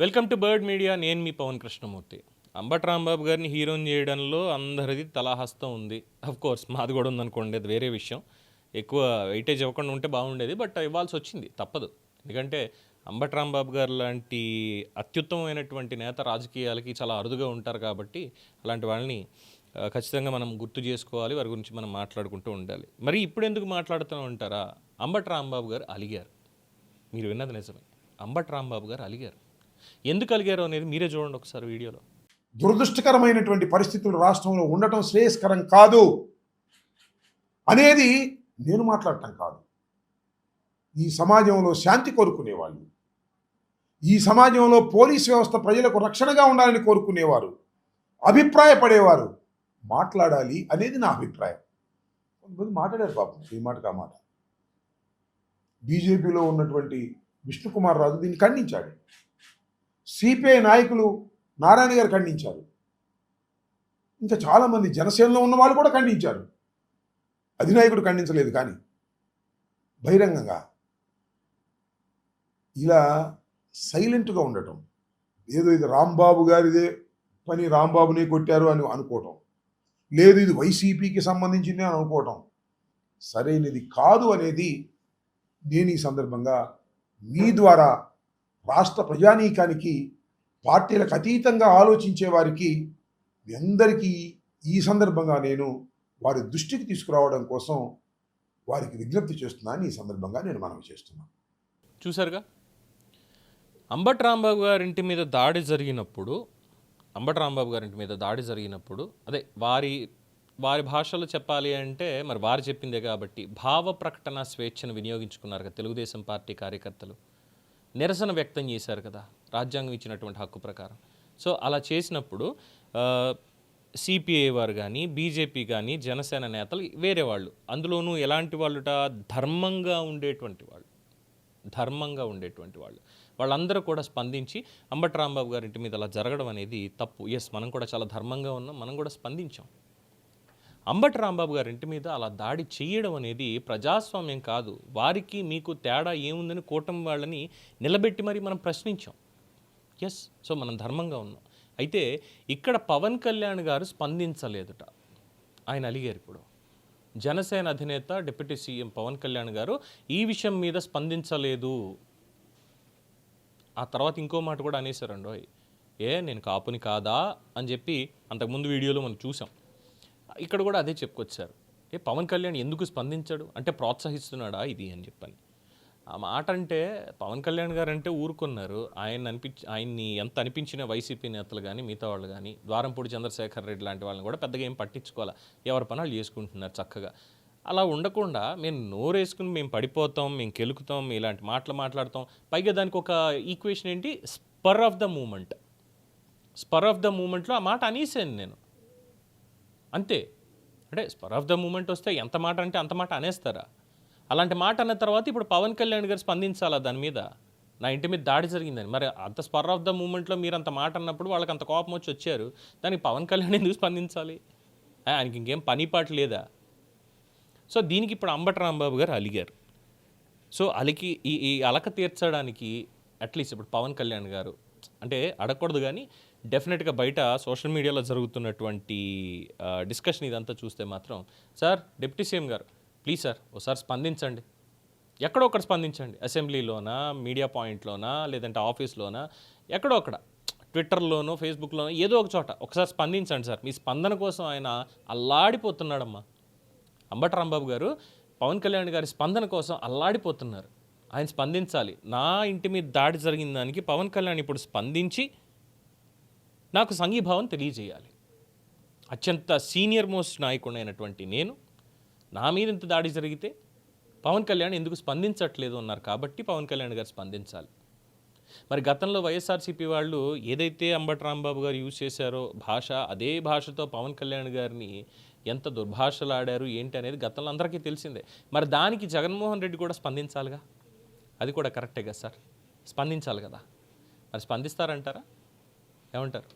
Welcome to bird media. నేను మీ పవన్ కృష్ణమూర్తి. అంబటి రాంబాబు గారిని హీరోని చేయడంలో అందరిది తలాహస్తం ఉంది. కోర్స్ మాది కూడా ఉందనుకోండి, అది వేరే విషయం. ఎక్కువ వెయిటేజ్ ఇవ్వకుండా ఉంటే బాగుండేది, బట్ ఇవ్వాల్సి వచ్చింది, తప్పదు. ఎందుకంటే అంబటి రాంబాబు గారు లాంటి అత్యుత్తమమైనటువంటి నేత రాజకీయాలకి చాలా అరుదుగా ఉంటారు కాబట్టి అలాంటి వాళ్ళని ఖచ్చితంగా మనం గుర్తు చేసుకోవాలి, వారి గురించి మనం మాట్లాడుకుంటూ ఉండాలి. మరి ఇప్పుడు ఎందుకు మాట్లాడుతూ ఉంటారా? అంబటి రాంబాబు గారు అలిగారు. మీరు విన్నది నిజమే, అంబటి రాంబాబు గారు అలిగారు. ఎందుకు అలిగారు అనేది మీరే చూడండి ఒకసారి వీడియోలో. దురదృష్టకరమైనటువంటి పరిస్థితులు రాష్ట్రంలో ఉండటం శ్రేయస్కరం కాదు అనేది నేను మాట్లాడటం కాదు. ఈ సమాజంలో శాంతి కోరుకునేవాళ్ళు, ఈ సమాజంలో పోలీస్ వ్యవస్థ ప్రజలకు రక్షణగా ఉండాలని కోరుకునేవారు, అభిప్రాయపడేవారు మాట్లాడాలి అనేది నా అభిప్రాయం. కొంతమంది మాట్లాడారు పాపం, ఈ మాట కా మాట. బీజేపీలో ఉన్నటువంటి విష్ణుకుమార్ రాజు దీన్ని ఖండించాడు. సిపిఐ నాయకులు నారాయణ గారు ఖండించారు. ఇంకా చాలామంది జనసేనలో ఉన్న వాళ్ళు కూడా ఖండించారు. అధినాయకుడు ఖండించలేదు, కానీ బహిరంగంగా ఇలా సైలెంట్గా ఉండటం, ఏదో ఇది రాంబాబు గారిదే పని, రాంబాబుని కొట్టారు అని అనుకోవటం, లేదు ఇది వైసీపీకి సంబంధించింది అని అనుకోవటం సరైనది కాదు అనేది నేను ఈ సందర్భంగా మీ ద్వారా రాష్ట్ర ప్రజానీకానికి, పార్టీలకు అతీతంగా ఆలోచించే వారికి అందరికీ ఈ సందర్భంగా నేను వారి దృష్టికి తీసుకురావడం కోసం వారికి విజ్ఞప్తి చేస్తున్నాను. ఈ సందర్భంగా నేను మనవి చేస్తున్నాను. చూసారుగా, అంబటి రాంబాబు గారింటి మీద దాడి జరిగినప్పుడు, అదే వారి భాషలో చెప్పాలి అంటే మరి వారు చెప్పిందే కాబట్టి భావ ప్రకటన స్వేచ్ఛను వినియోగించుకున్నారు కదా తెలుగుదేశం పార్టీ కార్యకర్తలు. నిరసన వ్యక్తం చేశారు కదా రాజ్యాంగం ఇచ్చినటువంటి హక్కు ప్రకారం. సో అలా చేసినప్పుడు సిపిఐ వారు కానీ, బీజేపీ కానీ, జనసేన నేతలు వేరే వాళ్ళు, అందులోనూ ఎలాంటి వాళ్ళుట, ధర్మంగా ఉండేటువంటి వాళ్ళు వాళ్ళందరూ కూడా స్పందించి అంబటి రాంబాబు గారి ఇంటి మీద అలా జరగడం అనేది తప్పు. ఎస్, మనం కూడా చాలా ధర్మంగా ఉన్నాం, మనం కూడా స్పందించాం. అంబటి రాంబాబు గారి ఇంటి మీద అలా దాడి చేయడం అనేది ప్రజాస్వామ్యం కాదు. వారికి మీకు తేడా ఏముందని కూటమి వాళ్ళని నిలబెట్టి మరి మనం ప్రశ్నించాం. ఎస్, సో మనం ధర్మంగా ఉన్నాం. అయితే ఇక్కడ పవన్ కళ్యాణ్ గారు స్పందించలేదుట, ఆయన అలిగారు. ఇప్పుడు జనసేన అధినేత డిప్యూటీ సీఎం పవన్ కళ్యాణ్ గారు ఈ విషయం మీద స్పందించలేదు. ఆ తర్వాత ఇంకో మాట కూడా అనేసారండో, నేను కాపుని కాదా అని చెప్పి అంతకుముందు వీడియోలో మనం చూసాం. ఇక్కడ కూడా అదే చెప్పుకొచ్చారు. పవన్ కళ్యాణ్ ఎందుకు స్పందించాడు అంటే ప్రోత్సహిస్తున్నాడా ఇది అని చెప్పని. ఆ మాట అంటే పవన్ కళ్యాణ్ గారు అంటే ఊరుకున్నారు. ఆయన్ని ఎంత అనిపించిన వైసీపీ నేతలు కానీ, మిగతా వాళ్ళు కానీ, ద్వారంపూడి చంద్రశేఖర్ రెడ్డి లాంటి వాళ్ళని కూడా పెద్దగా ఏం పట్టించుకోవాలి, ఎవరి పనులు చేసుకుంటున్నారు చక్కగా. అలా ఉండకుండా మేము నోరేసుకుని మేము పడిపోతాం, మేము కెలుకుతాం, ఇలాంటి మాటలు మాట్లాడతాం. పైగా దానికి ఒక ఈక్వేషన్ ఏంటి, స్పర్ ఆఫ్ ద మూమెంట్లో ఆ మాట అనేసాను నేను, అంతే. అంటే స్పర్ ఆఫ్ ద మూమెంట్ వస్తే ఎంత మాట అంటే అంత మాట అనేస్తారా? అలాంటి మాట అన్న తర్వాత ఇప్పుడు పవన్ కళ్యాణ్ గారు స్పందించాలా దాని మీద, నా ఇంటి మీద దాడి జరిగిందని. మరి అంత స్పర్ ఆఫ్ ద మూమెంట్లో మీరు అంత మాట అన్నప్పుడు వాళ్ళకి అంత కోపం వచ్చి వచ్చారు, దానికి పవన్ కళ్యాణ్ ఎందుకు స్పందించాలి? ఆయనకి ఇంకేం పని పాట లేదా? సో దీనికి ఇప్పుడు అంబటి రాంబాబు గారు అలిగారు. సో ఈ అలక తీర్చడానికి అట్లీస్ట్ ఇప్పుడు పవన్ కళ్యాణ్ గారు అంటే అడగకూడదు, కానీ డెఫినెట్గా బయట సోషల్ మీడియాలో జరుగుతున్నటువంటి డిస్కషన్ ఇదంతా చూస్తే మాత్రం, సార్ డిప్యూటీ సీఎం గారు ప్లీజ్ సార్ ఒకసారి స్పందించండి, ఎక్కడో ఒకటి స్పందించండి, అసెంబ్లీలోనా, మీడియా పాయింట్లోనా, లేదంటే ఆఫీస్లోనా, ఎక్కడో అక్కడ ట్విట్టర్లోనో ఫేస్బుక్లోనో ఏదో ఒక చోట ఒకసారి స్పందించండి సార్. మీ స్పందన కోసం ఆయన అల్లాడిపోతున్నాడమ్మా. అంబటి రాంబాబు గారు పవన్ కళ్యాణ్ గారి స్పందన కోసం అల్లాడిపోతున్నారు. ఆయన స్పందించాలి. నా ఇంటి మీద దాడి జరిగిన దానికి పవన్ కళ్యాణ్ ఇప్పుడు స్పందించి నాకు సంఘీభావం తెలియజేయాలి. అత్యంత సీనియర్ మోస్ట్ నాయకుడైనటువంటి నేను, నా మీద ఇంత దాడి జరిగితే పవన్ కళ్యాణ్ ఎందుకు స్పందించట్లేదు అన్నారు కాబట్టి పవన్ కళ్యాణ్ గారు స్పందించాలి. మరి గతంలో వైఎస్ఆర్సీపీ వాళ్ళు ఏదైతే అంబటి రాంబాబు గారు యూజ్ చేశారో భాష, అదే భాషతో పవన్ కళ్యాణ్ గారిని ఎంత దుర్భాషలాడారు ఏంటి అనేది గతంలో అందరికీ తెలిసిందే. మరి దానికి జగన్మోహన్ రెడ్డి కూడా స్పందించాలిగా, అది కూడా కరెక్టే కదా సార్, స్పందించాలి కదా. మరి స్పందిస్తారంటారా? ఏమంటారు?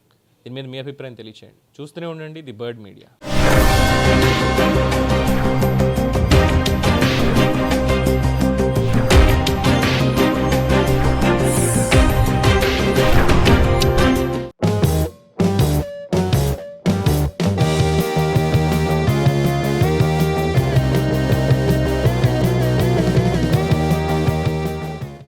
దీని మీద మీ అభిప్రాయం తెలియచేయండి. చూస్తూనే ఉండండి ది బర్డ్ మీడియా.